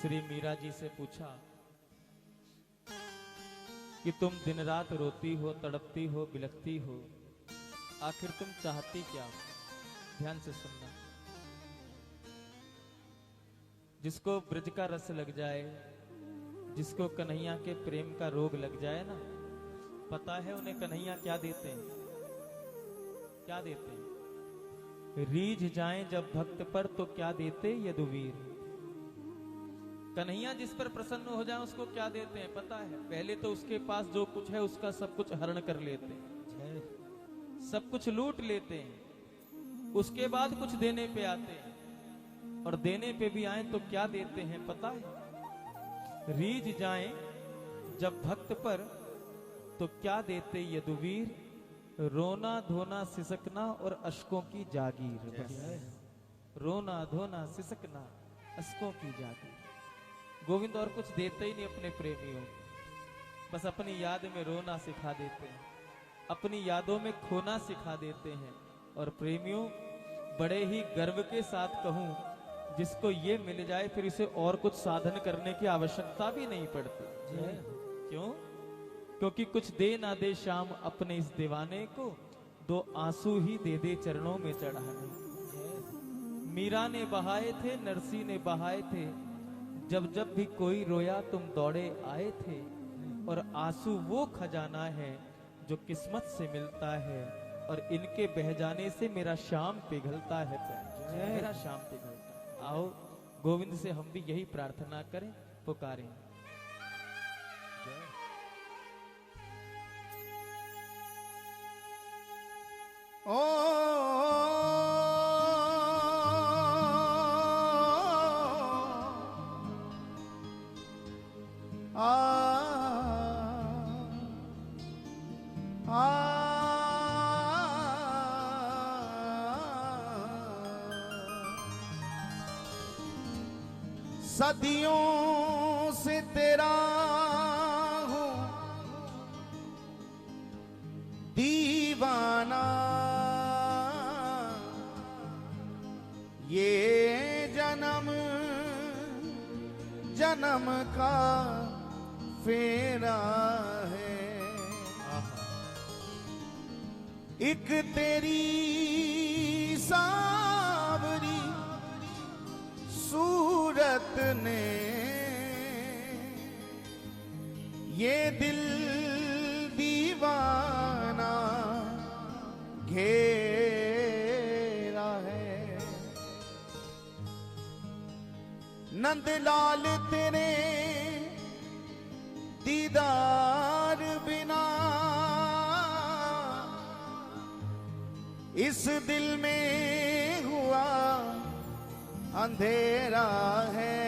श्री मीरा जी से पूछा कि तुम दिन रात रोती हो, तड़पती हो, बिलखती हो, आखिर तुम चाहती क्या? ध्यान से सुनना। जिसको ब्रज का रस लग जाए, जिसको कन्हैया के प्रेम का रोग लग जाए ना, पता है उन्हें कन्हैया क्या देते हैं? क्या देते हैं? रीझ जाएं जब भक्त पर तो क्या देते यदुवीर। कन्हैया जिस पर प्रसन्न हो जाए उसको क्या देते हैं पता है? पहले तो उसके पास जो कुछ है उसका सब कुछ हरण कर लेते हैं, सब कुछ लूट लेते हैं। उसके बाद कुछ देने पे आते हैं, और देने पे भी आए तो क्या देते हैं पता है? रीझ जाएं जब भक्त पर तो क्या देते यदुवीर। रोना धोना सिसकना और अश्कों की जागीर। रोना धोना सिसकना अश्कों की जागीर। गोविंद और कुछ देते ही नहीं अपने प्रेमियों, बस अपनी याद में रोना सिखा देते हैं, अपनी यादों में खोना सिखा देते हैं। और प्रेमियों, बड़े ही गर्व के साथ कहूं, जिसको ये मिल जाए फिर इसे और कुछ साधन करने की आवश्यकता भी नहीं पड़ती। क्यों? क्योंकि कुछ दे ना दे श्याम अपने इस दीवाने को, दो आंसू ही दे दे चरणों में चढ़ाने। मीरा ने बहाए थे, नरसी ने बहाए थे, जब जब भी कोई रोया तुम दौड़े आए थे। और आंसू वो खजाना है जो किस्मत से मिलता है, और इनके बह जाने से मेरा शाम पिघलता है, मेरा शाम पिघलता है। आओ गोविंद से हम भी यही प्रार्थना करें, पुकारें। ओ सदियों से तेरा हूं दीवाना, ये जन्म जन्म का फेरा है। एक तेरी सावरी सूरत ने ये दिल दीवाना घेरा है। नंदलाल तेरे दीदार बिना इस दिल में हुआ अंधेरा है।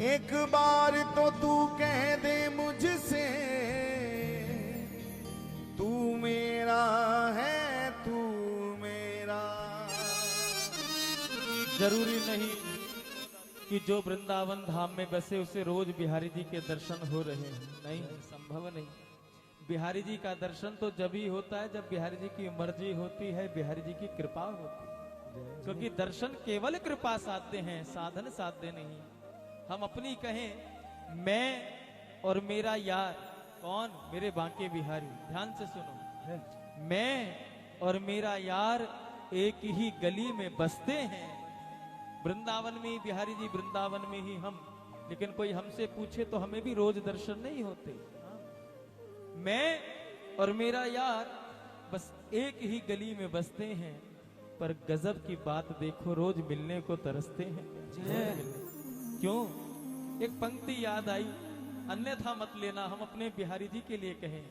एक बार तो तू कह दे मुझसे, तू मेरा है, तू मेरा। जरूरी नहीं कि जो वृंदावन धाम में बसे उसे रोज बिहारी जी के दर्शन हो रहे हैं, नहीं, संभव नहीं। बिहारी जी का दर्शन तो जब ही होता है जब बिहारी जी की मर्जी होती है, बिहारी जी की कृपा होती है। क्योंकि दर्शन केवल कृपा साध्य हैं, साधन साध्य नहीं। हम अपनी कहें, मैं और मेरा यार कौन? मेरे बांके बिहारी। ध्यान से सुनो, मैं और मेरा यार एक ही गली में बसते हैं। वृंदावन में ही बिहारी जी, वृंदावन में ही हम। लेकिन कोई हमसे पूछे तो हमें भी रोज दर्शन नहीं होते। मैं और मेरा यार बस एक ही गली में बसते हैं, पर गजब की बात देखो, रोज मिलने को तरसते हैं। क्यों? एक पंक्ति याद आई, अन्यथा मत लेना, हम अपने बिहारी जी के लिए कहें।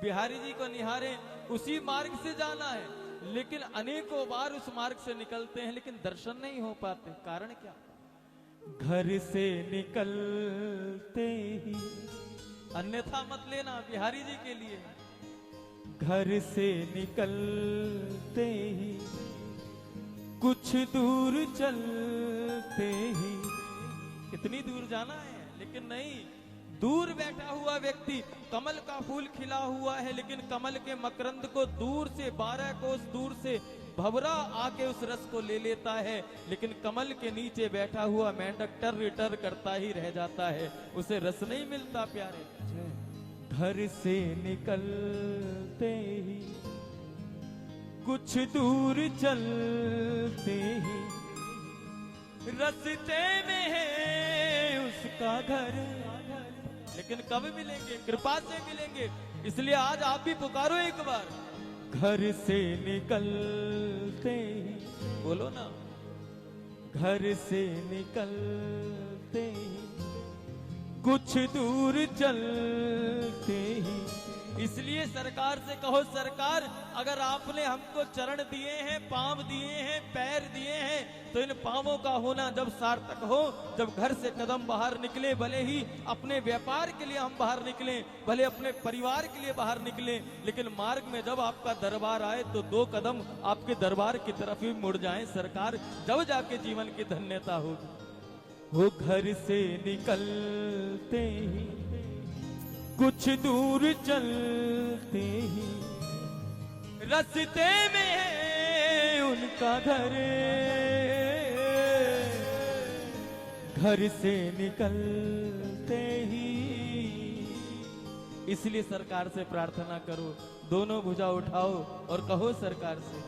बिहारी जी को निहारे, उसी मार्ग से जाना है, लेकिन अनेकों बार उस मार्ग से निकलते हैं, लेकिन दर्शन नहीं हो पाते। कारण क्या? घर से निकलते ही, अन्यथा मत लेना, बिहारी जी के लिए। घर से निकलते ही, कुछ दूर चलते ही, कितनी दूर जाना है, लेकिन नहीं, दूर बैठा हुआ व्यक्ति, कमल का फूल खिला हुआ है, लेकिन कमल के मकरंद को दूर से 12 कोस दूर से भंवरा आके उस रस को ले लेता है, लेकिन कमल के नीचे बैठा हुआ मेंढक टर करता ही रह जाता है, उसे रस नहीं मिलता प्यारे। घर से निकलते ही कुछ दूर चलते ही रस्ते में है उसका घर, लेकिन कब मिलेंगे? कृपा से मिलेंगे। इसलिए आज आप भी पुकारो एक बार, घर से निकलते ही, बोलो ना, घर से निकलते ही कुछ दूर चलते ही। इसलिए सरकार से कहो, सरकार अगर आपने हमको चरण दिए हैं, पांव दिए हैं, पैर दिए हैं, तो इन पांवों का होना जब सार्थक हो, जब घर से कदम बाहर निकले, भले ही अपने व्यापार के लिए हम बाहर निकलें, भले अपने परिवार के लिए बाहर निकलें, लेकिन मार्ग में जब आपका दरबार आए तो 2 कदम आपके दरबार की तरफ ही मुड़ जाएं सरकार, जब जाके जीवन की धन्यता होगी। वो घर से निकलते ही कुछ दूर चलते ही रास्ते में है उनका घर, घर से निकलते ही। इसलिए सरकार से प्रार्थना करो, दोनों भुजा उठाओ और कहो सरकार से,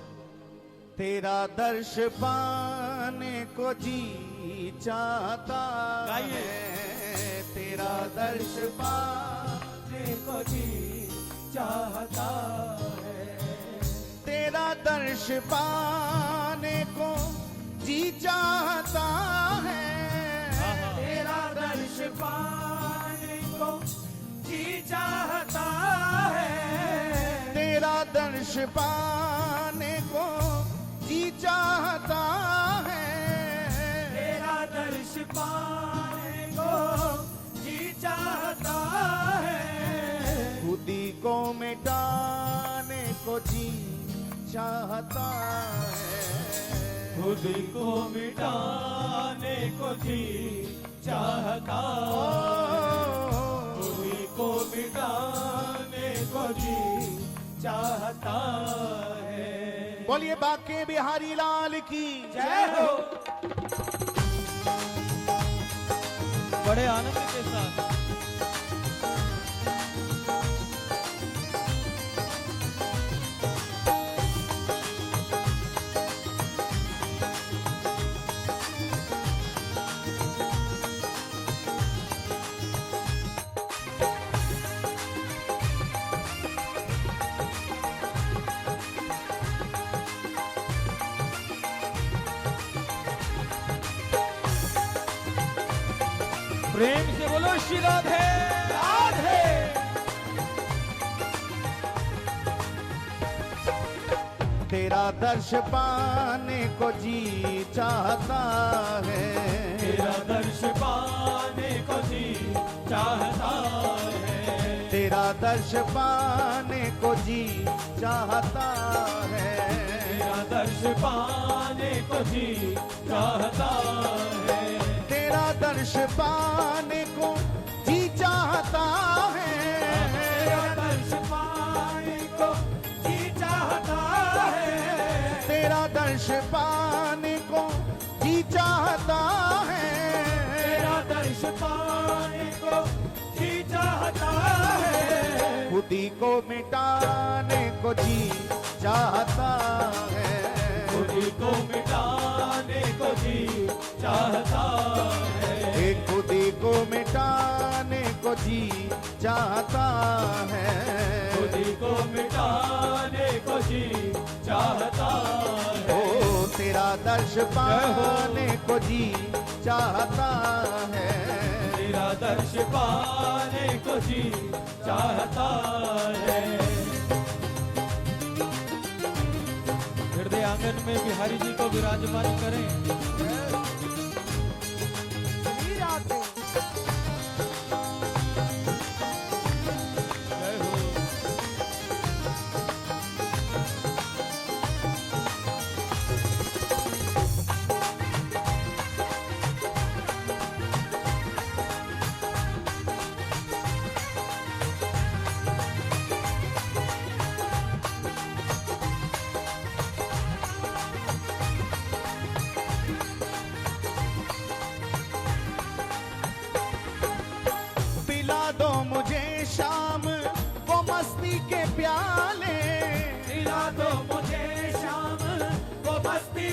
तेरा दर्श पाने को जी चाहता है, तेरा दर्श पाने को जी चाहता है, तेरा दर्श पाने को जी चाहता है, तेरा दर्श पाने को जी चाहता है, तेरा दर्श पाने को जी चाहता है, तेरा दर्श पाने को जी चाहता है, खुदी को मिटाने को जी चाहता है, खुदी को मिटाने को जी चाहता है, खुदी को मिटाने को जी चाहता है। बोलिए बाके बिहारी लाल की जय हो। बड़े आनंद के साथ प्रेम से बोलो श्री राधे राधे। तेरा दर्श पाने को जी चाहता है, तेरा दर्श पाने को जी चाहता है, तेरा दर्श पाने को जी चाहता है, तेरा दर्श पाने को जी चाहता है, तेरा दर्श पाने को जी चाहता है, तेरा दर्श पाने को जी चाहता है, तेरा दर्श पाने को जी चाहता है, तेरा दर्श पाने को जी चाहता है, खुदी को मिटाने को जी चाहता है, खुदी को मिटाने को जी चाहता है, खुदी को मिटाने को जी चाहता है, खुदी को मिटाने को जी चाहता है। ओ तेरा दर्श पाने को जी चाहता है, तेरा दर्श पाने को जी चाहता है। हृदय आंगन में बिहारी जी को विराजमान करें। जय हो।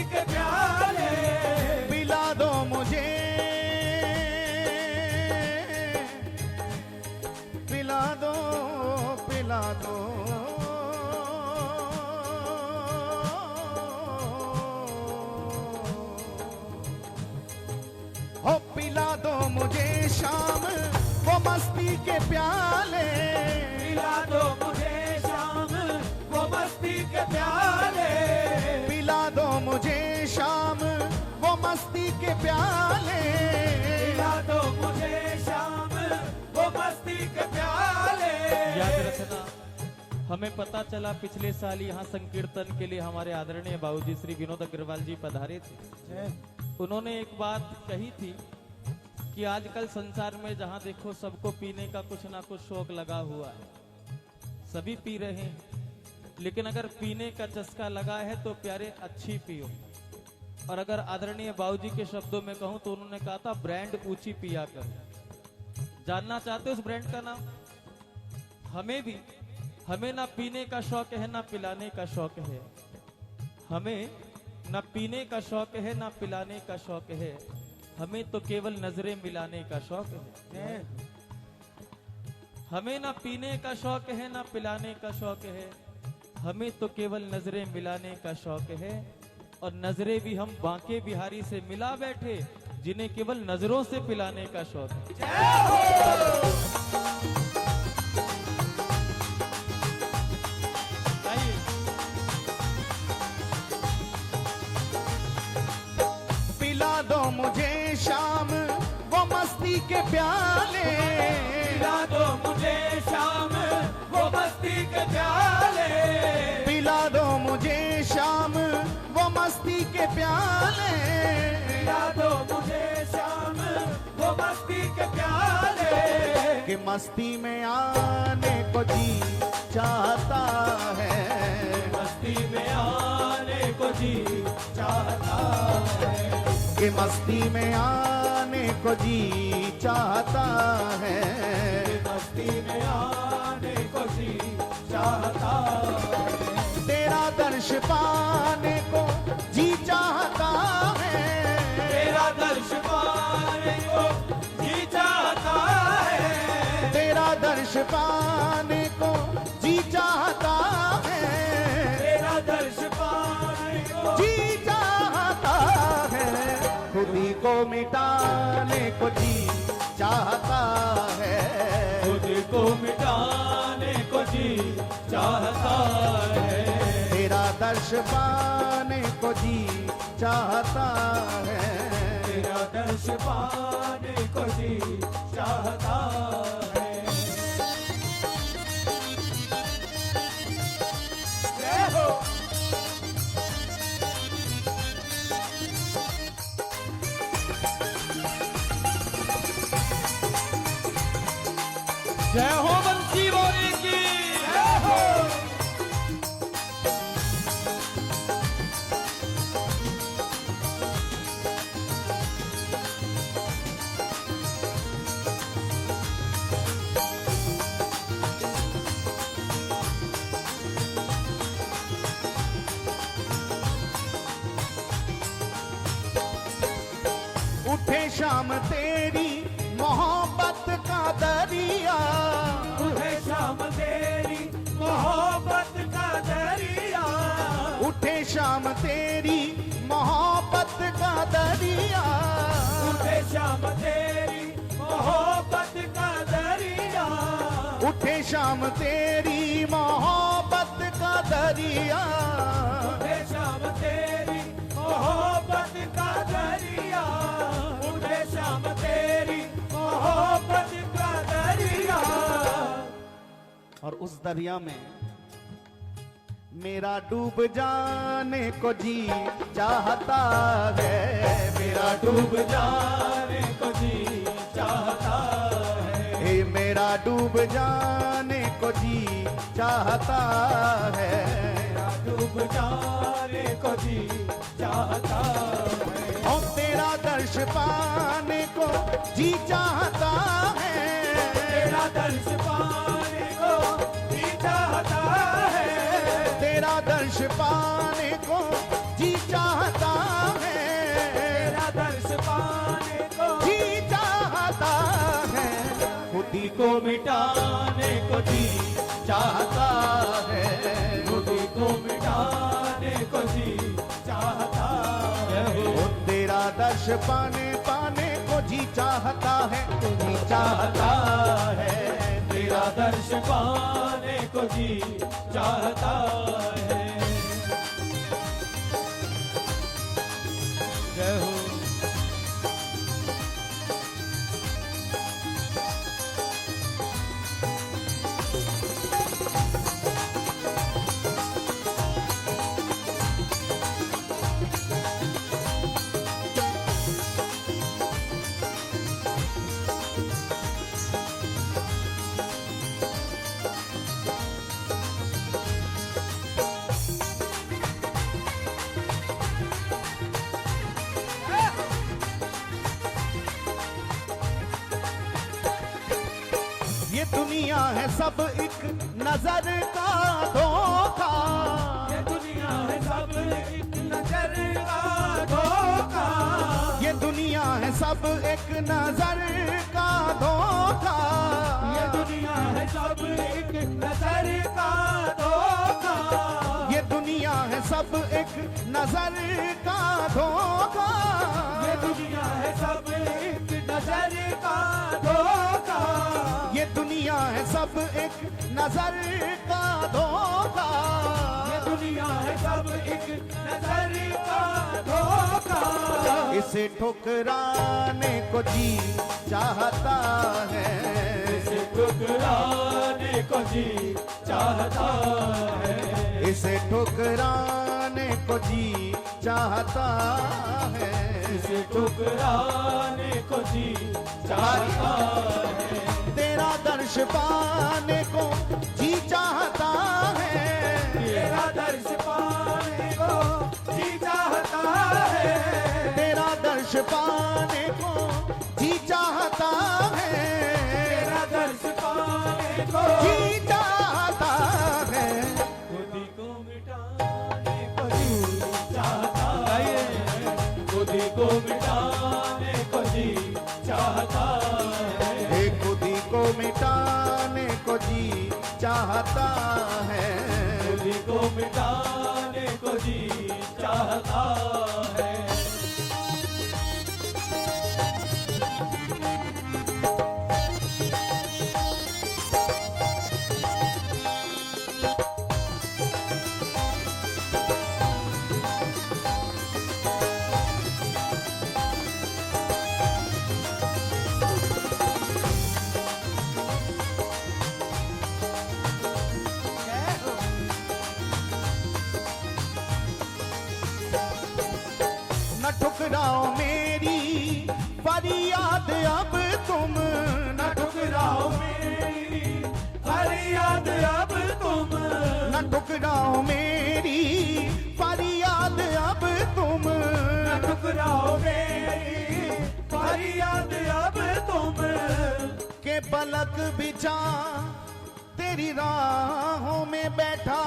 के प्याले, पिला दो मुझे, पिला दो, पिला दो, हो पिला दो मुझे शाम वो मस्ती के प्याले, पिला दो मुझे शाम वो मस्ती के प्याले, पिला दो मुझे शाम वो मस्ती के प्याले, पिला दो मुझे शाम वो मस्ती के प्याले। याद रखना, हमें पता चला पिछले साल यहाँ संकीर्तन के लिए हमारे आदरणीय बाबूजी श्री विनोद अग्रवाल जी पधारे थे। उन्होंने एक बात कही थी कि आजकल संसार में जहां देखो सबको पीने का कुछ ना कुछ शौक लगा हुआ है, सभी पी रहे हैं, लेकिन अगर पीने का चस्का लगा है तो प्यारे अच्छी पियो। और अगर आदरणीय बाबूजी के शब्दों में कहूं तो उन्होंने कहा था ब्रांड ऊंची पिया करो। जानना चाहते हो उस ब्रांड का नाम? हमें ना पीने का शौक है ना पिलाने का शौक है, हमें ना पीने का शौक है ना पिलाने का शौक है, हमें तो केवल नजरें मिलाने का शौक है। हमें ना पीने का शौक है ना पिलाने का शौक है, हमें तो केवल नजरें मिलाने का शौक है। और नजरें भी हम बांके बिहारी से मिला बैठे जिन्हें केवल नजरों से पिलाने का शौक है। पिला दो मुझे शाम वो मस्ती के प्याले, पिला दो मुझे शाम वो मस्ती के प्याले, पिला दो मुझे शाम वो मस्ती के प्याले, पिला दो मुझे शाम वो मस्ती के प्याले। कि मस्ती में आने को जी चाहता है, मस्ती में आने को जी चाहता है, कि मस्ती में आने को जी चाहता है, मस्ती में आने को जी चाहता है, तेरा दर्श पाने को जी चाहता है, तेरा दर्श पाने को जी चाहता है, तेरा दर्श पाने को जी चाहता है, तेरा दर्श पाने को जी चाहता है, खुदी को मिटाने को जी चाहता है, खुद को मिटाने को जी चाहता है, तेरा दर्श पाने को जी चाहता है, तेरा दर्श पाने को जी चाहता है। जय हो। जय हो बंसी बोली की जय हो। उठे शाम तेरी मोहब्बत का दरिया, उठे शाम तेरी मोहब्बत का दरिया, उठे शाम तेरी मोहब्बत का दरिया, उठे शाम तेरी मोहब्बत का दरिया, उठे शाम तेरी मोहब्बत का दरिया, उठे शाम तेरी मोहब्बत का दरिया, उठे शाम तेरी मोहब्बत का दरिया। और उस दरिया में मेरा डूब जाने को जी चाहता है, मेरा डूब जाने को जी चाहता है, हे मेरा डूब जाने को जी चाहता है, मेरा डूब जाने को जी चाहता है, और तेरा दर्श पाने को जी चाहता है, तेरा दर्श पाने को जी चाहता है, तेरा दर्श पाने को जी चाहता खुदी को मिटाने को जी चाहता है, खुदी को मिटाने को जी चाहता है। वो तेरा दर्श पाने पाने को जी चाहता है, जी चाहता है, तेरा दर्श पाने को जी चाहता है। जय हो। ये दुनिया है सब एक नजर का धोखा, ये दुनिया है सब एक नजर का धोखा, ये दुनिया है सब एक नजर का धोखा, ये दुनिया है सब एक नजर का धोखा, ये दुनिया है सब एक नजर का धोखा, ये दुनिया है सब एक नजर का धोखा, ये दुनिया है सब एक नजर का धोखा, ये दुनिया है सब एक नजर का धोखा। इसे ठुकराने को जी चाहता है, इसे ठुकराने को जी चाहता है, इसे ठुकराने को जी चाहता है, इसे ठुकराने को जी चाहता है। तेरा दर्श पाने को जी चाहता है, तेरा दर्श पाने को जी चाहता है, तेरा दर्श पाने को जी चाहता है, तेरा दर्श पाने को जी चाहता है, खुदी को मिटाने को जी चाहता है, खुदी को मिटाने को जी चाहता है, हे खुदी को मिटाने को जी चाहता है, खुदी को मिटाने को जी चाहता है। न ठुकराओ मेरी फरियाद अब तुम, न ठुकराओ मेरी फरियाद अब तुम, न ठुकराओ मेरी फरियाद अब तुम, न ठुकराओ मेरी फरियाद अब तुम, के पलक बिछा तेरी राहों में बैठा,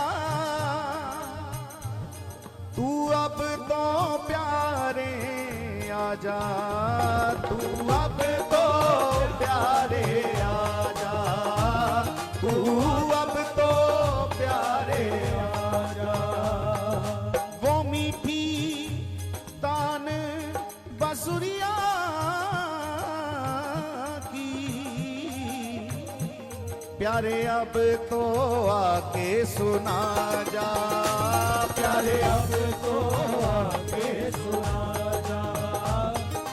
तू अब तो प्यारे आजा, तू अब तो प्यारे आजा, तू अब तो प्यारे आजा। वो मीठी तान बसुरिया की प्यारे अब तो आके सुना जा, प्यारे अब तो आके सुना जा,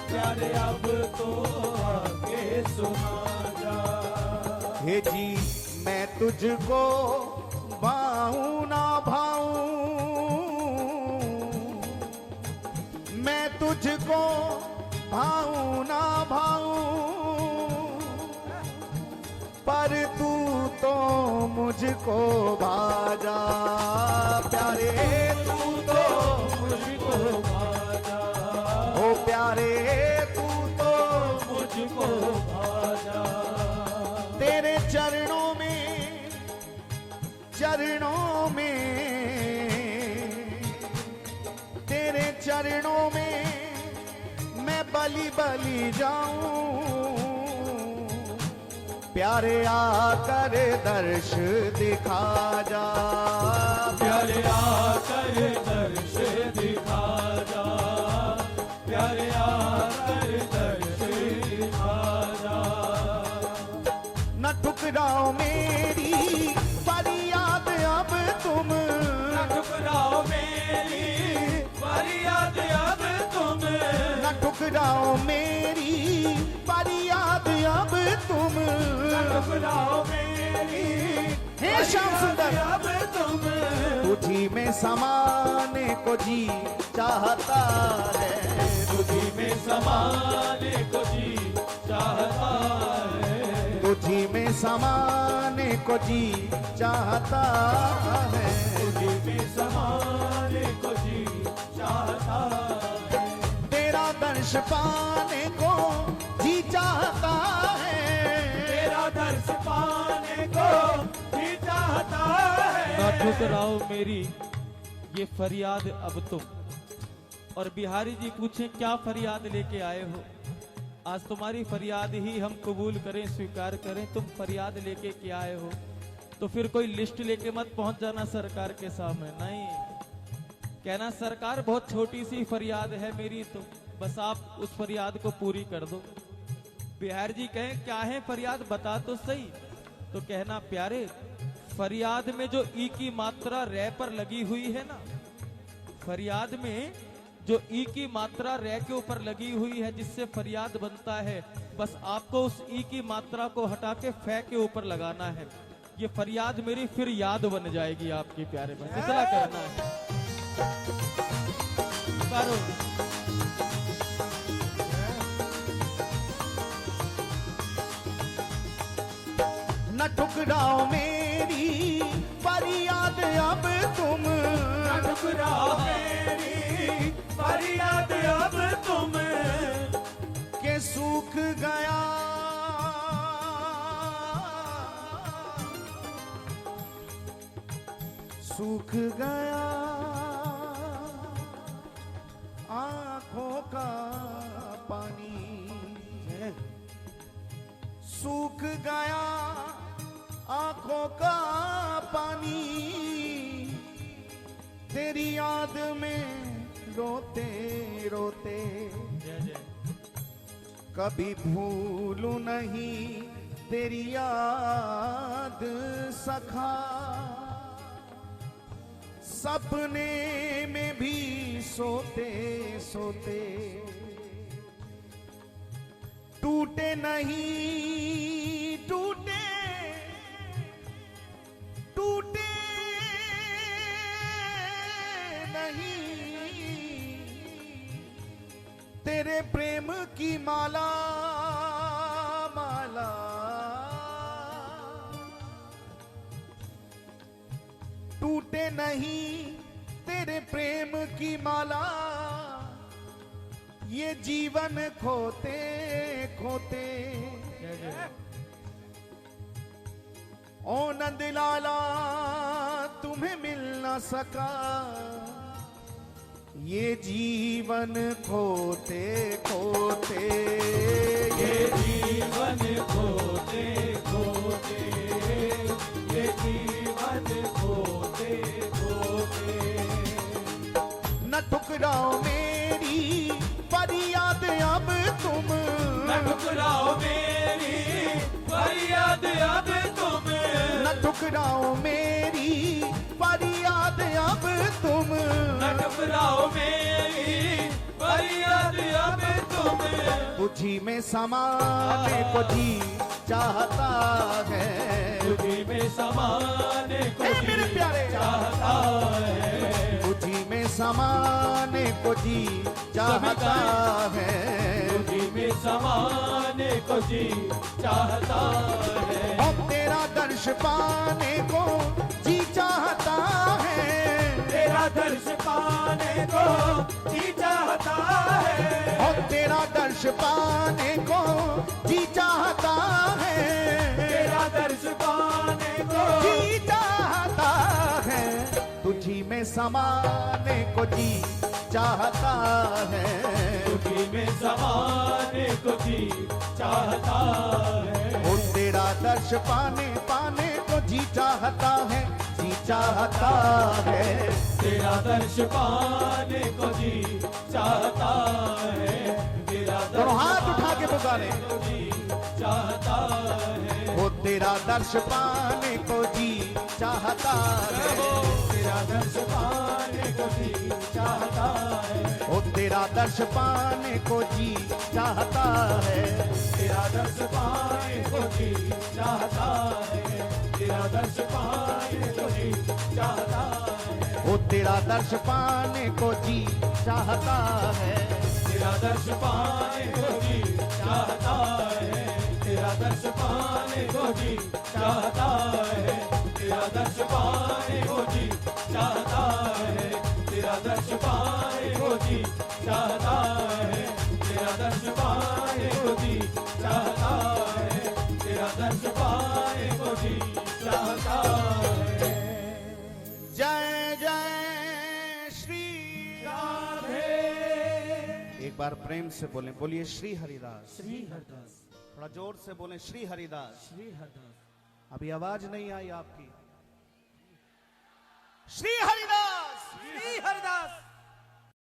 प्यारे अब तो आके सुना जा। हे जी मैं तुझको भाऊं ना भाऊं, मैं तुझको भाऊं ना भाऊं, पर तू तो मुझको भाजा प्यारे, तू तो मुझको भाजा, ओ प्यारे तू तो मुझको भाजा, तेरे चरणों में तेरे चरणों में मैं बलि बलि जाऊं, प्यारे आकर दर्श दिखा जा, प्यारे आकर दर्श दिखा जा, प्यारे आकर दर्श दिखा जा। न ठुकराओ मेरी फरियाद अब तुम, न ठुकराओ मेरी फरियाद अब तुम, न ठुकराओ मेरी फरियाद अब तुम, न ठुकराओ मेरी हे श्याम सुंदर अब तुम। तुझी में समाने को जी चाहता है, तुझी में समाने को जी चाहता है, तुझी में समाने को जी चाहता है, तुझी में समाने को जी चाहता है। तेरा दर्श पाने को जी चाहता है, तेरा दर्श पाने को जी चाहता है। न ठुकराओ मेरी ये फरियाद अब तुम। और बिहारी जी पूछे क्या फरियाद लेके आए हो? आज तुम्हारी फरियाद ही हम कबूल करें, स्वीकार करें। तुम फरियाद लेके क्या आए हो? तो फिर कोई लिस्ट लेके मत पहुंच जाना सरकार के सामने, नहीं कहना सरकार बहुत छोटी सी फरियाद है मेरी, तो बस आप उस फरियाद को पूरी कर दो। बिहार जी कहें क्या है फरियाद, बता तो सही। तो कहना प्यारे फरियाद में जो ई की मात्रा रे पर लगी हुई है ना, फरियाद में जो ई की मात्रा रे के ऊपर लगी हुई है जिससे फरियाद बनता है, बस आपको उस ई की मात्रा को हटा के फे के ऊपर लगाना है। ये फरियाद मेरी फिर याद बन जाएगी आपकी प्यारे, बस इतना करना है। करो। न ठुकराओ मेरी फरियाद अब तुम, न ठुकराओ मेरी फरियाद अब तुम, के सूख गया सूख गया आंखों का पानी, सूख गया आंखों का पानी, तेरी याद में रोते रोते कभी भूलूं नहीं तेरी याद सखा, सपने में भी सोते सोते टूटे नहीं टूटे टूटे नहीं तेरे प्रेम की माला माला, टूटे नहीं तेरे प्रेम की माला, ये जीवन खोते खोते ओ नंदलाला तुम्हें मिल न सका, ये जीवन खोते खोते, ये जीवन खोते खोते, ये जीवन खोते खोते। न ठुकराओ मेरी फरियाद अब तुम, न ठुकराओ मेरी फरियाद अब तुम, न ठुकराओ मेरी फरियाद अब तुम, न ठुकराओ मेरी फरियाद अब तुम। तुझी में समाने को जी चाहता है, तुझी में समाने को ए मेरे जी प्यारे चाहता है, तुझी में समाने को जी चाहता है, तुझी में समाने को जी चाहता है। और तेरा दर्श पाने को जी चाहता है, तेरा दर्श पाने को जी चाहता है, और तेरा दर्श पाने को जी चाहता है, तेरा दर्श पाने को जी चाहता है, तुझी में समाने को जी चाहता है, तुझी में समाने को जी चाहता है। वो तेरा दर्श पाने पाने को जी चाहता है, जी चाहता है। तेरा दर्श पाने को जी चाहता है, तेरा दोनों हाथ उठा के पुकारे, को जी चाहता है। वो तेरा दर्श पाने को जी चाहता है, तेरा दर्श पाने को जी चाहता है, वो तेरा दर्श पाने को जी चाहता है। तेरा दर्श पाने को जी चाहता है, तेरा दर्श पाने को जी चाहता है, वो तेरा दर्श पाने को जी चाहता है। तेरा दर्श पाने को जी चाहता है, तेरा दर्श पाने को जी चाहता है, तेरा दर्श पाने को जी चाहता है, तेरा दर्श पाने को जी चाहता है, तेरा दर्श पाने को जी चाहता है, तेरा दर्श पाने को जी चाहता है। जय जय श्री राधे। एक बार प्रेम से बोलें, बोलिए श्री हरिदास। श्री हरदास, थोड़ा जोर से बोलें, श्री हरिदास। श्री हरदास, अभी आवाज नहीं आई आपकी। श्री हरिदास, श्री हरदास।